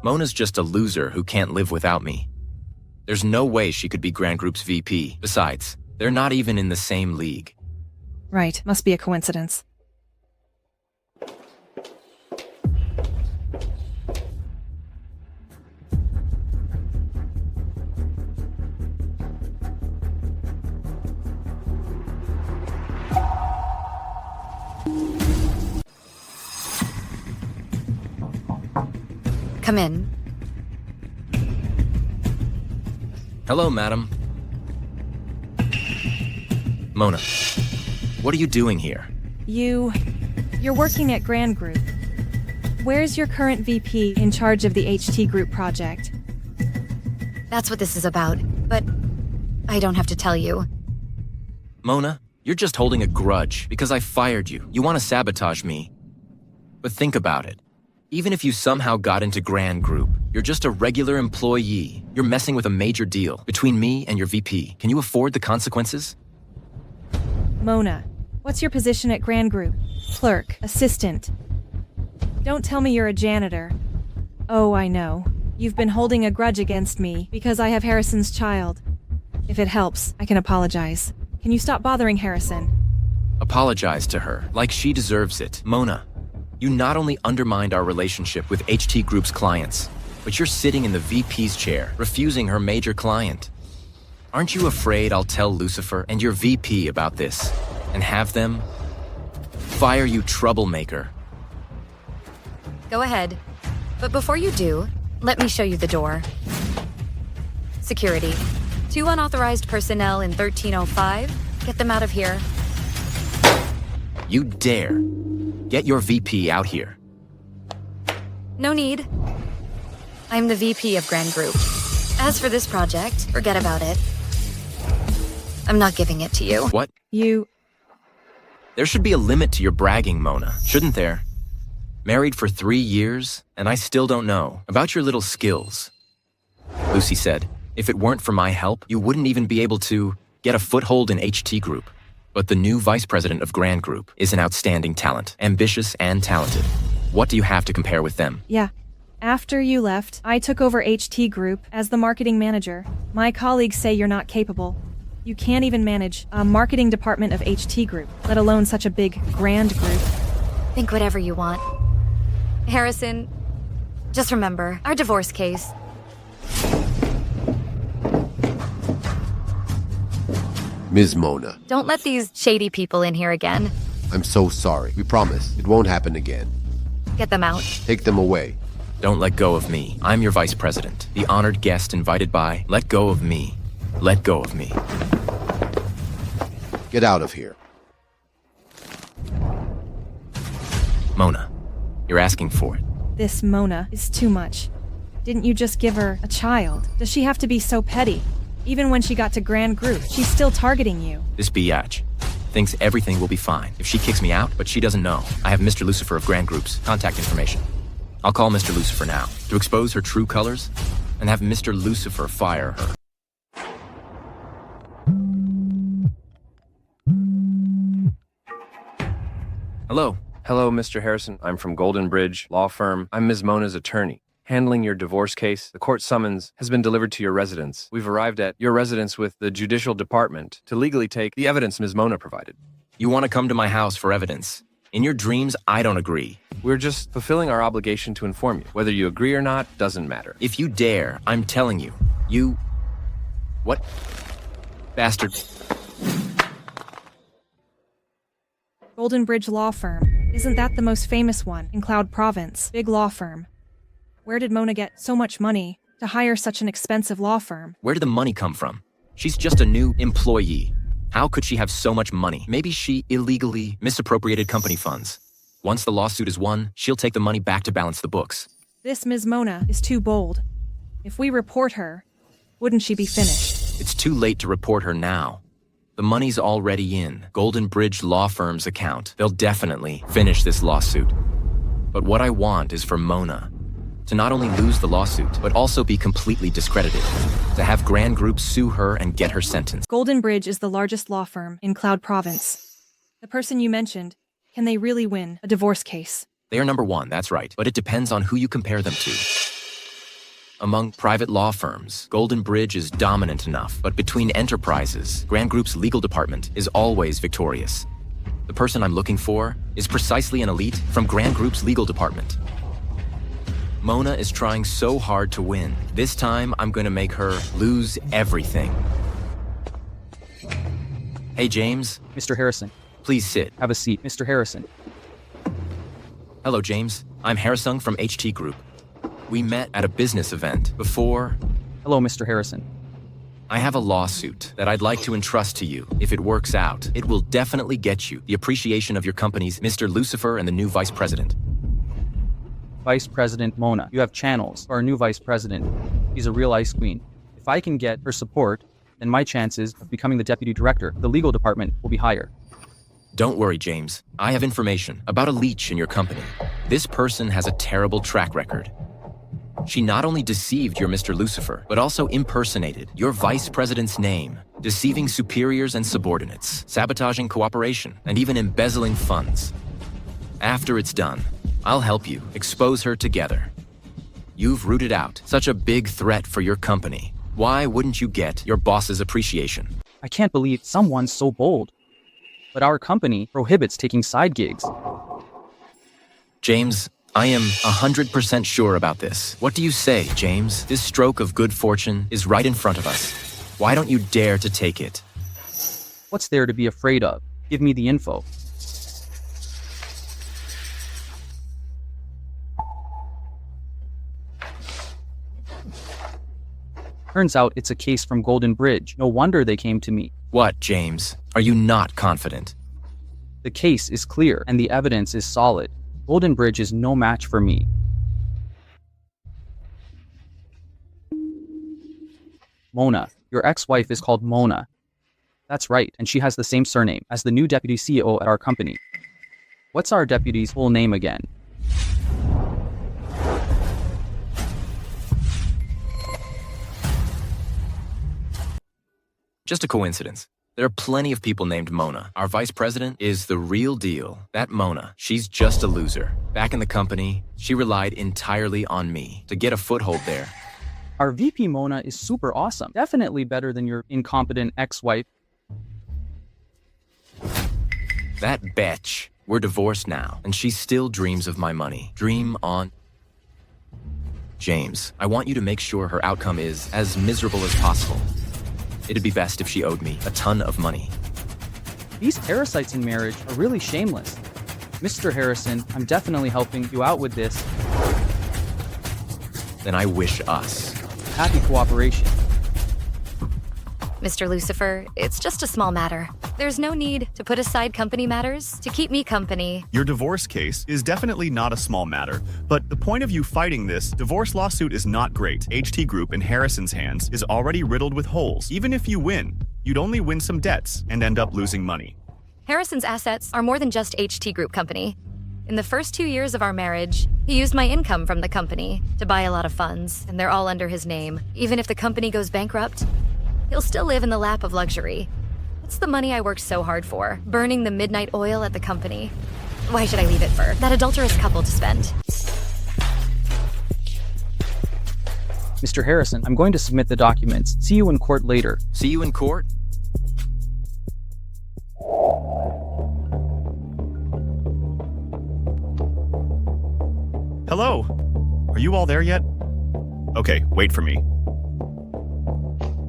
Mona's just a loser who can't live without me. There's no way she could be Grand Group's VP. Besides, they're not even in the same league. Right, must be a coincidence. Come in. Hello, madam. Mona, what are you doing here? You're working at Grand Group. Where's your current VP in charge of the HT Group project? That's what this is about, but I don't have to tell you. Mona, you're just holding a grudge because I fired you. You want to sabotage me. But think about it. Even if you somehow got into Grand Group, you're just a regular employee. You're messing with a major deal between me and your VP. Can you afford the consequences? Mona, what's your position at Grand Group? Clerk, assistant. Don't tell me you're a janitor. Oh, I know. You've been holding a grudge against me because I have Harrison's child. If it helps, I can apologize. Can you stop bothering Harrison? Apologize to her, like she deserves it. Mona, you not only undermined our relationship with HT Group's clients, but you're sitting in the VP's chair, refusing her major client. Aren't you afraid I'll tell Lucifer and your VP about this, and have them fire you, troublemaker? Go ahead. But before you do, let me show you the door. Security. 2 unauthorized personnel in 1305. Get them out of here. You dare. Get your VP out here. No need. I'm the VP of Grand Group. As for this project, forget about it. I'm not giving it to you. What? There should be a limit to your bragging, Mona, shouldn't there? Married for 3 years, and I still don't know about your little skills. Lucy said, if it weren't for my help, you wouldn't even be able to get a foothold in HT Group. But the new vice president of Grand Group is an outstanding talent, ambitious and talented. What do you have to compare with them? Yeah. After you left, I took over HT Group as the marketing manager. My colleagues say you're not capable. You can't even manage a marketing department of HT Group, let alone such a big, grand group. Think whatever you want. Harrison, just remember, our divorce case. Ms. Mona, Don't let these shady people in here again. I'm so sorry. We promise it won't happen again. Get them out. Take them away. Don't let go of me. I'm your vice president, the honored guest invited by. Let go of me. Let go of me. Get out of here. Mona, you're asking for it. This Mona is too much. Didn't you just give her a child? Does she have to be so petty? Even when she got to Grand Group, she's still targeting you. This biatch thinks everything will be fine if she kicks me out, but she doesn't know. I have Mr. Lucifer of Grand Group's contact information. I'll call Mr. Lucifer now to expose her true colors and have Mr. Lucifer fire her. Hello. Hello, Mr. Harrison. I'm from Golden Bridge Law Firm. I'm Ms. Mona's attorney. Handling your divorce case, the court summons has been delivered to your residence. We've arrived at your residence with the judicial department to legally take the evidence Ms. Mona provided. You want to come to my house for evidence? In your dreams, I don't agree. We're just fulfilling our obligation to inform you. Whether you agree or not doesn't matter. If you dare, I'm telling you, you... What? Bastard. Golden Bridge Law Firm. Isn't that the most famous one in Cloud Province? Big law firm. Where did Mona get so much money to hire such an expensive law firm? Where did the money come from? She's just a new employee. How could she have so much money? Maybe she illegally misappropriated company funds. Once the lawsuit is won, she'll take the money back to balance the books. This Ms. Mona is too bold. If we report her, wouldn't she be finished? It's too late to report her now. The money's already in Golden Bridge Law Firm's account. They'll definitely finish this lawsuit. But what I want is for Mona to not only lose the lawsuit, but also be completely discredited. To have Grand Group sue her and get her sentenced. Golden Bridge is the largest law firm in Cloud Province. The person you mentioned, can they really win a divorce case? They are number one, that's right. But it depends on who you compare them to. Among private law firms, Golden Bridge is dominant enough, but between enterprises, Grand Group's legal department is always victorious. The person I'm looking for is precisely an elite from Grand Group's legal department. Mona is trying so hard to win. This time, I'm going to make her lose everything. Hey, James. Mr. Harrison. Please sit. Have a seat. Mr. Harrison. Hello, James. I'm Harrisung from HT Group. We met at a business event before... Hello, Mr. Harrison. I have a lawsuit that I'd like to entrust to you. If it works out, it will definitely get you the appreciation of your company's Mr. Lucifer and the new vice president. Vice President Mona, you have channels for our new vice president. She's a real ice queen. If I can get her support, then my chances of becoming the deputy director of the legal department will be higher. Don't worry, James. I have information about a leech in your company. This person has a terrible track record. She not only deceived your Mr. Lucifer, but also impersonated your vice president's name, deceiving superiors and subordinates, sabotaging cooperation, and even embezzling funds. After it's done, I'll help you expose her together. You've rooted out such a big threat for your company. Why wouldn't you get your boss's appreciation? I can't believe someone's so bold. But our company prohibits taking side gigs. James, I am 100% sure about this. What do you say, James? This stroke of good fortune is right in front of us. Why don't you dare to take it? What's there to be afraid of? Give me the info. Turns out it's a case from Golden Bridge. No wonder they came to me. What, James? Are you not confident? The case is clear and the evidence is solid. Golden Bridge is no match for me. Mona. Your ex-wife is called Mona. That's right, and she has the same surname as the new deputy CEO at our company. What's our deputy's full name again? Just a coincidence. There are plenty of people named Mona. Our vice president is the real deal. That Mona, she's just a loser. Back in the company, she relied entirely on me to get a foothold there. Our VP Mona is super awesome. Definitely better than your incompetent ex-wife. That bitch. We're divorced now, and she still dreams of my money. Dream on. James, I want you to make sure her outcome is as miserable as possible. It'd be best if she owed me a ton of money. These parasites in marriage are really shameless. Mr. Harrison, I'm definitely helping you out with this. Then I wish us happy cooperation. Mr. Lucifer, it's just a small matter. There's no need to put aside company matters to keep me company. Your divorce case is definitely not a small matter, but the point of you fighting this divorce lawsuit is not great. HT Group in Harrison's hands is already riddled with holes. Even if you win, you'd only win some debts and end up losing money. Harrison's assets are more than just HT Group company. In the first 2 years of our marriage, he used my income from the company to buy a lot of funds, and they're all under his name. Even if the company goes bankrupt, he'll still live in the lap of luxury. What's the money I worked so hard for? Burning the midnight oil at the company. Why should I leave it for that adulterous couple to spend? Mr. Harrison, I'm going to submit the documents. See you in court later. See you in court? Hello? Are you all there yet? Okay, wait for me.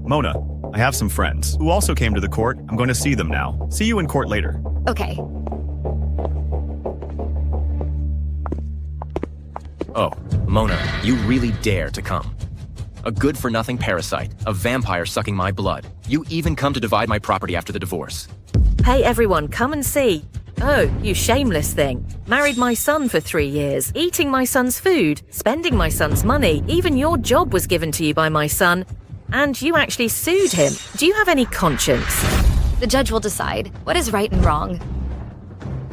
Mona, I have some friends who also came to the court. I'm going to see them now. See you in court later. Okay. Oh, Mona, you really dare to come. A good-for-nothing parasite, a vampire sucking my blood. You even come to divide my property after the divorce. Hey everyone, come and see. Oh, you shameless thing. Married my son for 3 years, eating my son's food, spending my son's money. Even your job was given to you by my son, and you actually sued him. Do you have any conscience? The judge will decide what is right and wrong.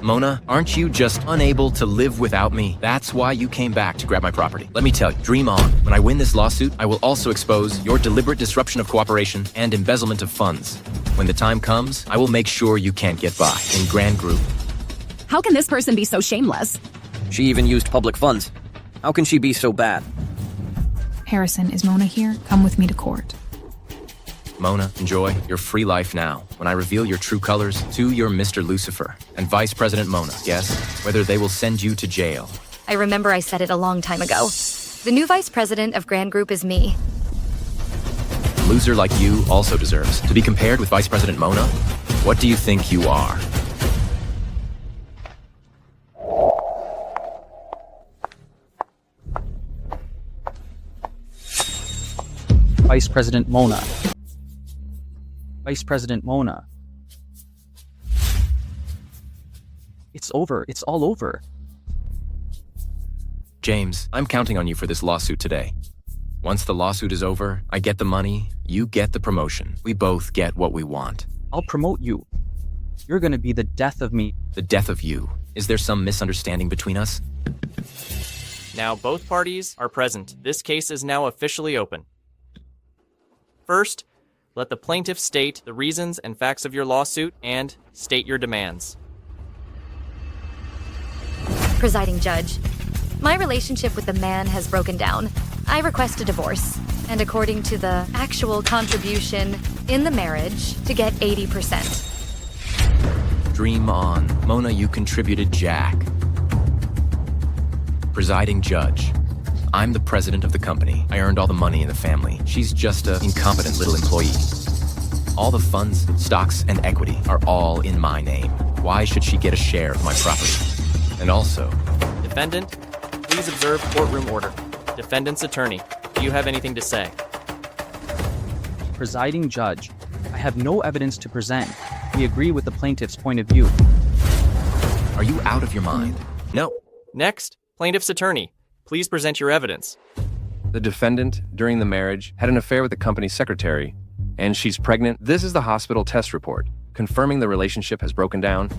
Mona, aren't you just unable to live without me? That's why you came back to grab my property. Let me tell you, dream on. When I win this lawsuit, I will also expose your deliberate disruption of cooperation and embezzlement of funds. When the time comes, I will make sure you can't get by in Grand Group. How can this person be so shameless? She even used public funds. How can she be so bad? Harrison, is Mona here? Come with me to court. Mona, enjoy your free life now. When I reveal your true colors to your Mr. Lucifer and Vice President Mona, guess whether they will send you to jail. I remember I said it a long time ago. The new vice president of Grand Group is me. A loser like you also deserves to be compared with Vice President Mona. What do you think you are? Vice President Mona. Vice President Mona. It's over. It's all over. James, I'm counting on you for this lawsuit today. Once the lawsuit is over, I get the money, you get the promotion. We both get what we want. I'll promote you. You're gonna be the death of me. The death of you. Is there some misunderstanding between us? Now both parties are present. This case is now officially open. First, let the plaintiff state the reasons and facts of your lawsuit and state your demands. Presiding Judge, my relationship with the man has broken down. I request a divorce, and according to the actual contribution in the marriage, to get 80%. Dream on. Mona, you contributed Jack. Presiding Judge, I'm the president of the company. I earned all the money in the family. She's just an incompetent little employee. All the funds, stocks, and equity are all in my name. Why should she get a share of my property? And also... Defendant, please observe courtroom order. Defendant's attorney, do you have anything to say? Presiding Judge, I have no evidence to present. We agree with the plaintiff's point of view. Are you out of your mind? No. Next, plaintiff's attorney. Please present your evidence. The defendant, during the marriage, had an affair with the company's secretary, and she's pregnant. This is the hospital test report, confirming the relationship has broken down,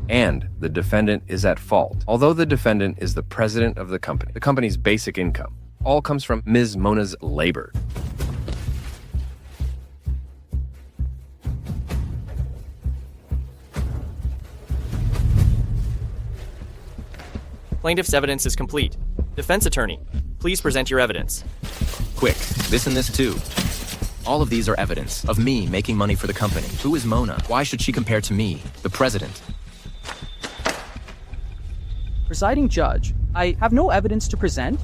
and the defendant is at fault. Although the defendant is the president of the company's basic income all comes from Ms. Mona's labor. Plaintiff's evidence is complete. Defense attorney, please present your evidence. Quick, this and this too. All of these are evidence of me making money for the company. Who is Mona? Why should she compare to me, the president? Presiding judge, I have no evidence to present.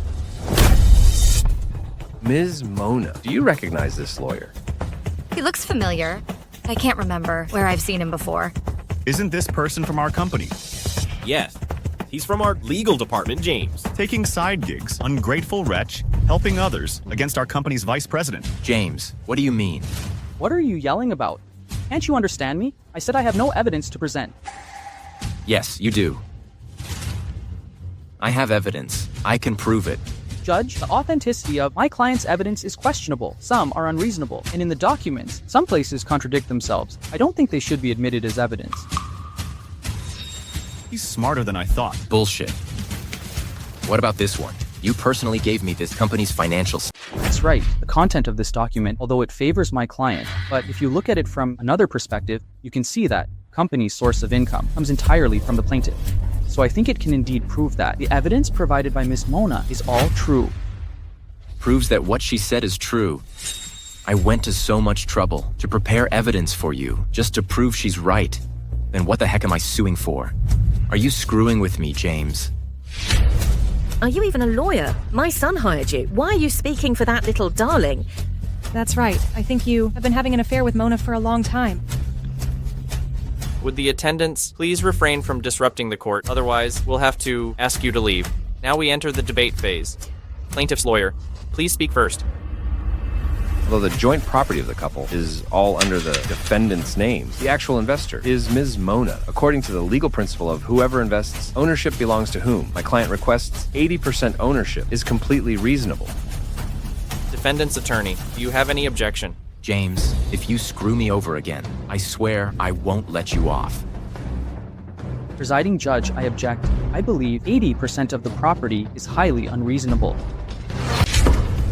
Ms. Mona, do you recognize this lawyer? He looks familiar. I can't remember where I've seen him before. Isn't this person from our company? Yes. He's from our legal department, James. Taking side gigs, ungrateful wretch, helping others against our company's vice president. James, what do you mean? What are you yelling about? Can't you understand me? I said I have no evidence to present. Yes, you do. I have evidence. I can prove it. Judge, the authenticity of my client's evidence is questionable. Some are unreasonable. And in the documents, some places contradict themselves. I don't think they should be admitted as evidence. He's smarter than I thought. Bullshit. What about this one? You personally gave me this company's financial... That's right. The content of this document, although it favors my client, but if you look at it from another perspective, you can see that company's source of income comes entirely from the plaintiff. So I think it can indeed prove that the evidence provided by Miss Mona is all true. Proves that what she said is true. I went to so much trouble to prepare evidence for you just to prove she's right. Then what the heck am I suing for? Are you screwing with me, James? Are you even a lawyer? My son hired you. Why are you speaking for that little darling? That's right. I think you have been having an affair with Mona for a long time. Would the attendants please refrain from disrupting the court? Otherwise, we'll have to ask you to leave. Now we enter the debate phase. Plaintiff's lawyer, please speak first. Although the joint property of the couple is all under the defendant's name, the actual investor is Ms. Mona. According to the legal principle of whoever invests, ownership belongs to whom. My client requests 80% ownership is completely reasonable. Defendant's attorney, do you have any objection? James, if you screw me over again, I swear I won't let you off. Presiding judge, I object. I believe 80% of the property is highly unreasonable.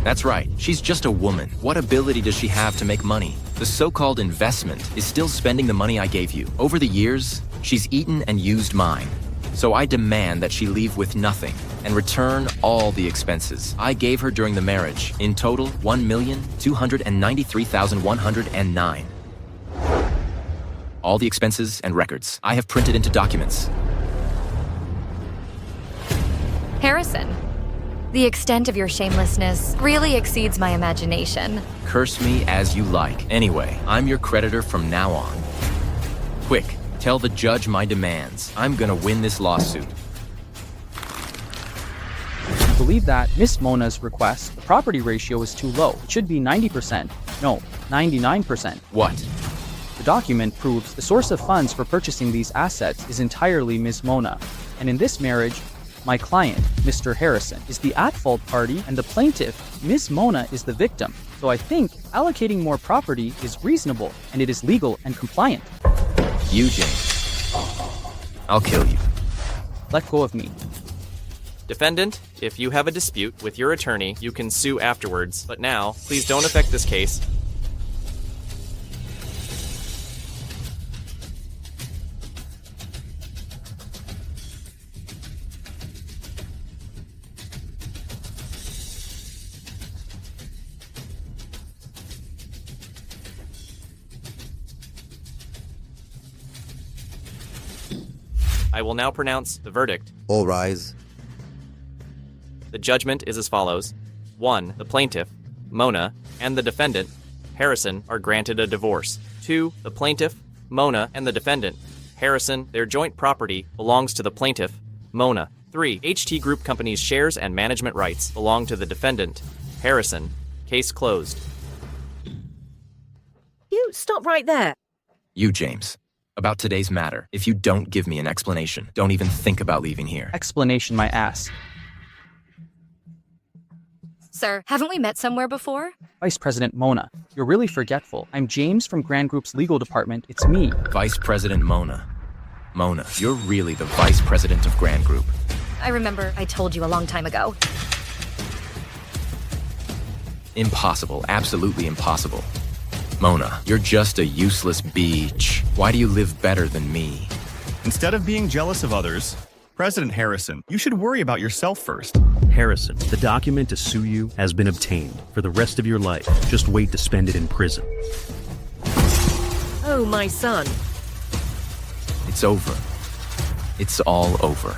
That's right. She's just a woman. What ability does she have to make money? The so-called investment is still spending the money I gave you. Over the years, she's eaten and used mine. So I demand that she leave with nothing and return all the expenses I gave her during the marriage. In total, $1,293,109. All the expenses and records I have printed into documents. Harrison, the extent of your shamelessness really exceeds my imagination. Curse me as you like. Anyway, I'm your creditor from now on. Quick, tell the judge my demands. I'm gonna win this lawsuit. I believe that Miss Mona's request, the property ratio is too low. It should be 90%. No, 99%. What? The document proves the source of funds for purchasing these assets is entirely Miss Mona. And in this marriage, my client, Mr. Harrison, is the at-fault party and the plaintiff, Miss Mona, is the victim. So I think allocating more property is reasonable and it is legal and compliant. You, James. I'll kill you. Let go of me. Defendant, if you have a dispute with your attorney, you can sue afterwards. But now, please don't affect this case. I will now pronounce the verdict. All rise. The judgment is as follows. 1. The plaintiff, Mona, and the defendant, Harrison, are granted a divorce. 2. The plaintiff, Mona, and the defendant, Harrison, their joint property belongs to the plaintiff, Mona. 3. HT Group Company's shares and management rights belong to the defendant, Harrison. Case closed. You stop right there. You, James. About today's matter, if you don't give me an explanation, don't even think about leaving here. Explanation, my ass. Sir, haven't we met somewhere before? Vice President Mona, you're really forgetful. I'm James from Grand Group's legal department. It's me. Vice President Mona. Mona, you're really the Vice President of Grand Group. I remember I told you a long time ago. Impossible. Absolutely impossible. Mona, you're just a useless beach. Why do you live better than me? Instead of being jealous of others, President Harrison, you should worry about yourself first. Harrison, the document to sue you has been obtained for the rest of your life. Just wait to spend it in prison. Oh, my son. It's over. It's all over.